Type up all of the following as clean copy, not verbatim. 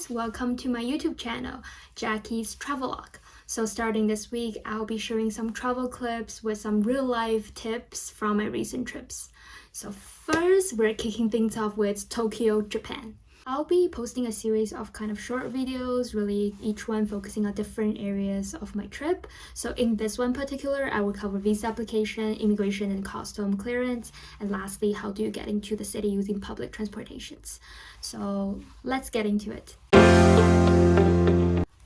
guys, welcome to my YouTube channel, Jackie's Travelog. So starting this week, I'll be sharing some travel clips with some real-life tips from my recent trips. So first, we're kicking things off with Tokyo, Japan. I'll be posting a series of kind of short videos, really each one focusing on different areas of my trip. So in this one particular, I will cover visa application, immigration and custom clearance, and lastly, how do you get into the city using public transportations. So let's get into it.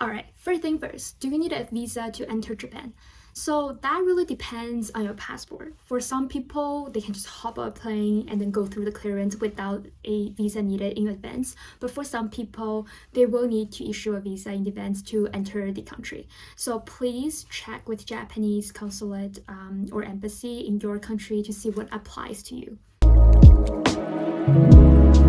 Alright, first thing first, do you need a visa to enter Japan? So that really depends on your passport. For some people, they can just hop on a plane and then go through the clearance without a visa needed in advance. But for some people, they will need to issue a visa in advance to enter the country. So please check with Japanese consulate or embassy in your country to see what applies to you.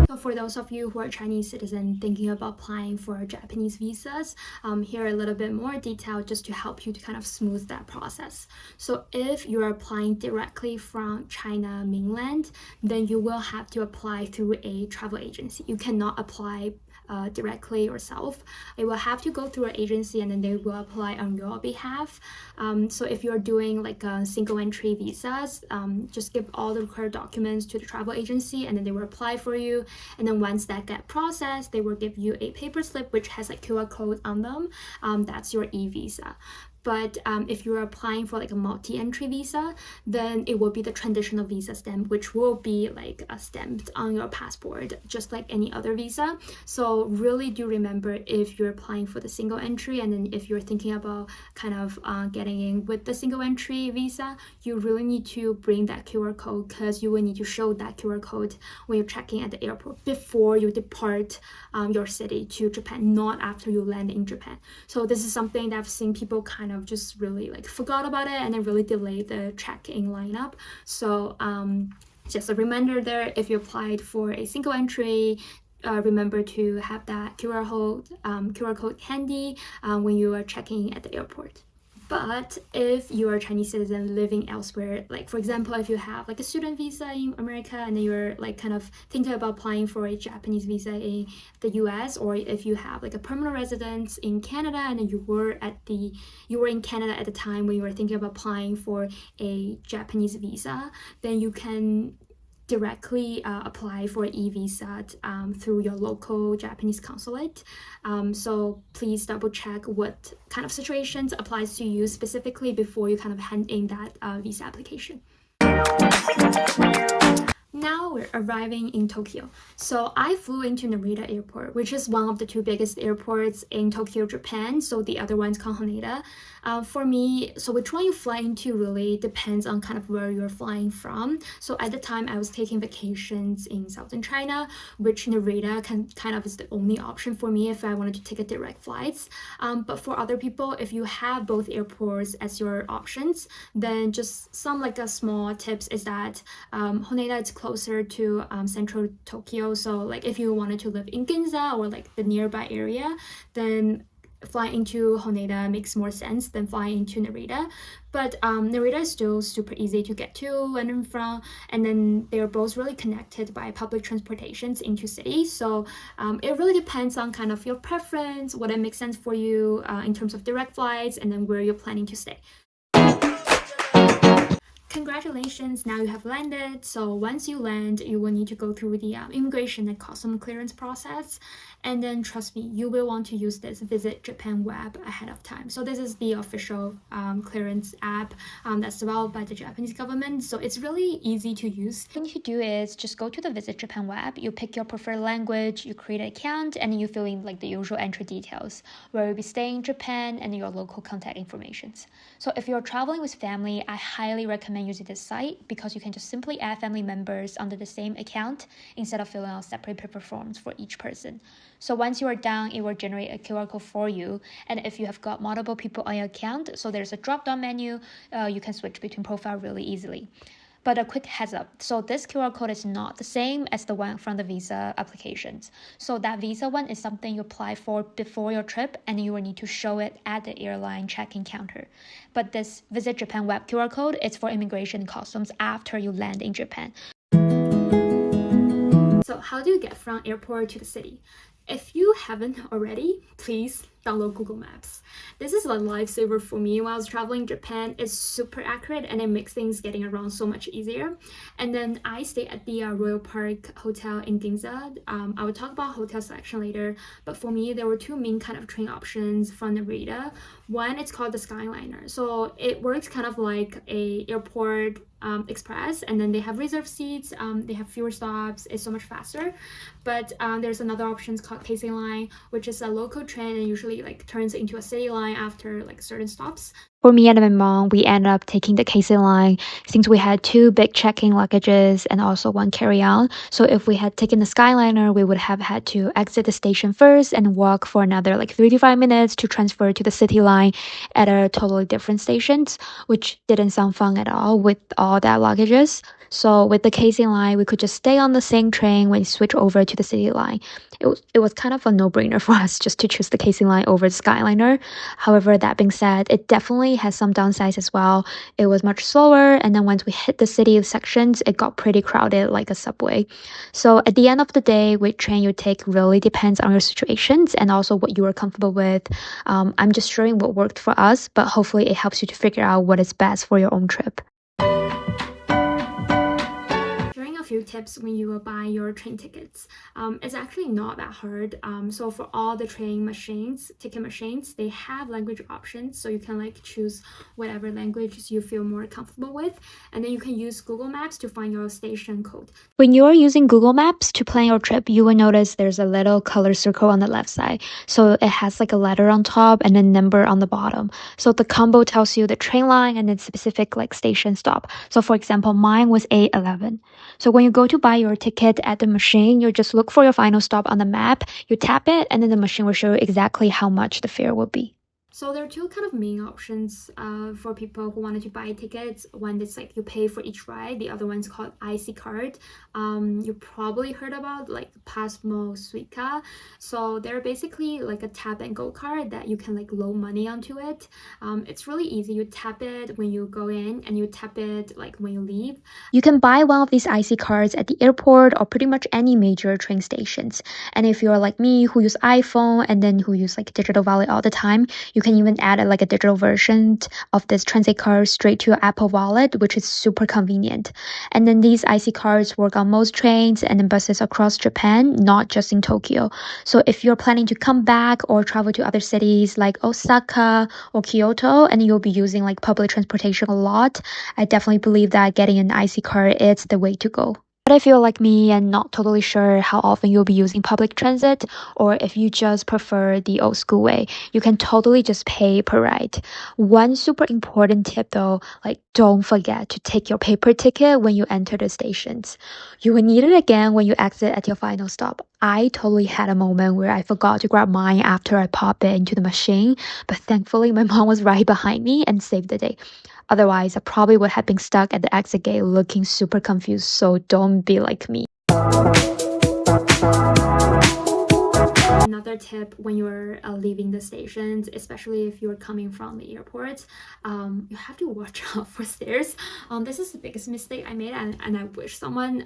So for those of you who are Chinese citizens thinking about applying for Japanese visas, here are a little bit more detail just to help you to kind of smooth that process. So if you're applying directly from China mainland, then you will have to apply through a travel agency. You cannot apply directly yourself. It will have to go through an agency and then they will apply on your behalf. So if you're doing like single entry visas, just give all the required documents to the travel agency and then they will apply for you. And then once that get processed, they will give you a paper slip which has a QR code on them. That's your e-visa. But if you're applying for like a multi-entry visa, then it will be the traditional visa stamp, which will be like stamped on your passport, just like any other visa. So really do remember, if you're applying for the single entry and then if you're thinking about kind of getting in with the single entry visa, you really need to bring that QR code, because you will need to show that QR code when you're checking at the airport before you depart your city to Japan, not after you land in Japan. So this is something that I've seen people kind of just really like forgot about it and then really delayed the check-in lineup. So just a reminder there, if you applied for a single entry, remember to have that QR code handy when you are checking at the airport. But if you are a Chinese citizen living elsewhere, like for example, if you have like a student visa in America and then you're like kind of thinking about applying for a Japanese visa in the US, or if you have like a permanent residence in Canada and then you were in Canada at the time when you were thinking about applying for a Japanese visa, then you can directly apply for an e-visa through your local Japanese consulate. So please double check what kind of situations applies to you specifically before you kind of hand in that visa application. Now we're arriving in Tokyo. So I flew into Narita Airport, which is one of the two biggest airports in Tokyo, Japan. So the other one's called Haneda. For me, so which one you fly into really depends on kind of where you're flying from. So at the time I was taking vacations in southern China, which Narita kind of is the only option for me if I wanted to take a direct flights. But for other people, if you have both airports as your options, then just some like a small tips is that Haneda is closer to central Tokyo. So like if you wanted to live in Ginza or like the nearby area, then flying into Haneda makes more sense than flying into Narita. But Narita is still super easy to get to and from, and then they're both really connected by public transportations into cities. So it really depends on kind of your preference, what it makes sense for you in terms of direct flights, and then where you're planning to stay. Congratulations, now you have landed. So once you land, you will need to go through the immigration and custom clearance process. And then trust me, you will want to use this Visit Japan web ahead of time. So this is the official clearance app that's developed by the Japanese government. So it's really easy to use. What you need to do is just go to the Visit Japan web, you pick your preferred language, you create an account, and then you fill in like the usual entry details, where you'll be staying in Japan and your local contact information. So if you're traveling with family, I highly recommend using this site because you can just simply add family members under the same account instead of filling out separate paper forms for each person. So once you are done, it will generate a QR code for you. And if you have got multiple people on your account, so there's a drop-down menu, you can switch between profile really easily. But a quick heads up, so this QR code is not the same as the one from the visa applications. So that visa one is something you apply for before your trip and you will need to show it at the airline check-in counter. But this Visit Japan web QR code is for immigration and customs after you land in Japan. So So how do you get from airport to the city? If you haven't already, please download Google Maps. This is a lifesaver for me while I was traveling Japan. It's super accurate and it makes things getting around so much easier. And then I stay at the Royal Park Hotel in Ginza. I will talk about hotel selection later, but for me, there were two main kind of train options from Narita. One, it's called the Skyliner. So it works kind of like a airport express, and then they have reserved seats, they have fewer stops, it's so much faster. But there's another option called Keisei Line, which is a local train and usually like turns into a city line after like certain stops. For me and my mom, we ended up taking the Casey line since we had two big check-in luggages and also one carry-on. So if we had taken the Skyliner, we would have had to exit the station first and walk for another like 3 to 5 minutes to transfer to the city line at a totally different stations, which didn't sound fun at all with all that luggages. So with the Casey line, we could just stay on the same train when we switch over to the city line. It was kind of a no-brainer for us just to choose the Casey line over the Skyliner. However, that being said, it definitely has some downsides as well. It was much slower, and then once we hit the city sections, it got pretty crowded like a subway. So at the end of the day, which train you take really depends on your situations and also what you are comfortable with. I'm just sharing what worked for us, but hopefully it helps you to figure out what is best for your own trip. Few tips when you buy your train tickets. It's actually not that hard. So for all the ticket machines, they have language options, so you can like choose whatever language you feel more comfortable with, and then you can use Google Maps to find your station code. When you are using Google Maps to plan your trip, you will notice there's a little color circle on the left side. So it has like a letter on top and a number on the bottom. So the combo tells you the train line and then specific like station stop. So for example, mine was A11. So when you go to buy your ticket at the machine, you just look for your final stop on the map, you tap it, and then the machine will show you exactly how much the fare will be. So there are two kind of main options for people who wanted to buy tickets. One is like you pay for each ride. The other one's called IC card. You probably heard about like Pasmo Suica. So they're basically like a tap and go card that you can like load money onto it. It's really easy. You tap it when you go in and you tap it like when you leave. You can buy one of these IC cards at the airport or pretty much any major train stations. And if you're like me who use iPhone and then who use like digital wallet all the time, you can even add like a digital version of this transit card straight to your Apple Wallet, which is super convenient. And then these IC cards work on most trains and buses across Japan, not just in Tokyo. So if you're planning to come back or travel to other cities like Osaka or Kyoto and you'll be using like public transportation a lot, I definitely believe that getting an IC card is the way to go. But if you're like me and not totally sure how often you'll be using public transit, or if you just prefer the old school way, you can totally just pay per ride. One super important tip though, like don't forget to take your paper ticket when you enter the stations. You will need it again when you exit at your final stop. I totally had a moment where I forgot to grab mine after I popped it into the machine, but thankfully my mom was right behind me and saved the day. Otherwise, I probably would have been stuck at the exit gate looking super confused, so don't be like me. Another tip when you're leaving the stations, especially if you're coming from the airport, you have to watch out for stairs. This is the biggest mistake I made, and I wish someone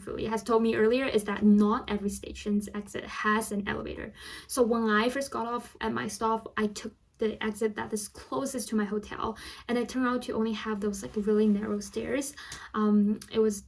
really has told me earlier, is that not every station's exit has an elevator. So when I first got off at my stop, I took the exit that is closest to my hotel, and it turned out to only have those like really narrow stairs. It was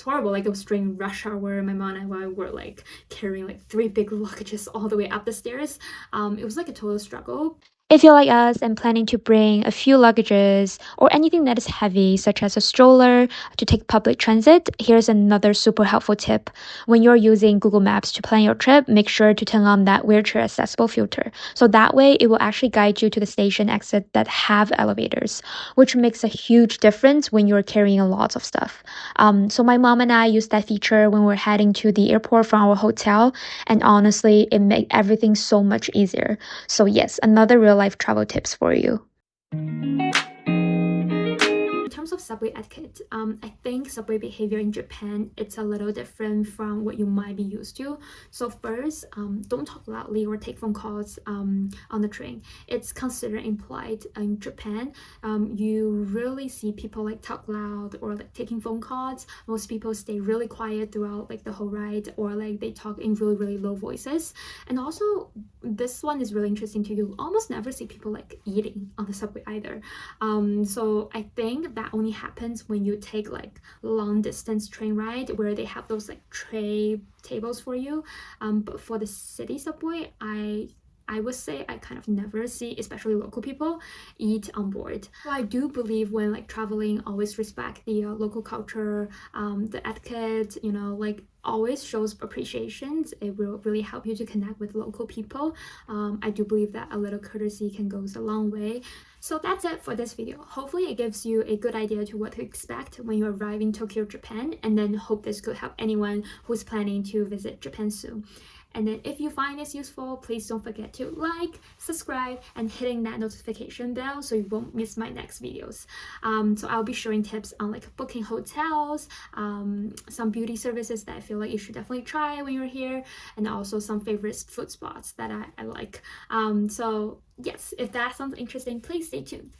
horrible. Like it was during rush hour. My mom and I were like carrying like 3 big luggages all the way up the stairs. It was like a total struggle. If you're like us and planning to bring a few luggages or anything that is heavy, such as a stroller, to take public transit, here's another super helpful tip. When you're using Google Maps to plan your trip, make sure to turn on that wheelchair accessible filter. So that way, it will actually guide you to the station exit that have elevators, which makes a huge difference when you're carrying a lot of stuff. So my mom and I used that feature when we're heading to the airport from our hotel, and honestly, it made everything so much easier. So yes, another real life travel tips for you. terms of subway etiquette, I think subway behavior in Japan, it's a little different from what you might be used to. So first, don't talk loudly or take phone calls on the train. It's considered impolite in Japan. You really see people like talk loud or like taking phone calls. Most people stay really quiet throughout like the whole ride, or like they talk in really low voices. And also, this one is really interesting too. You almost never see people like eating on the subway either. So I think that only happens when you take like long distance train ride where they have those like tray tables for you. But for the city subway, I would say I kind of never see, especially local people, eat on board. So I do believe when like traveling, always respect the local culture, the etiquette, you know, like always shows appreciations. It will really help you to connect with local people. I do believe that a little courtesy can go a long way. So that's it for this video. Hopefully it gives you a good idea to what to expect when you arrive in Tokyo, Japan, and then hope this could help anyone who's planning to visit Japan soon. And then if you find this useful, please don't forget to like, subscribe, and hitting that notification bell so you won't miss my next videos. So I'll be sharing tips on like booking hotels, some beauty services that I feel like you should definitely try when you're here, and also some favorite food spots that I like. So yes, if that sounds interesting, please stay tuned.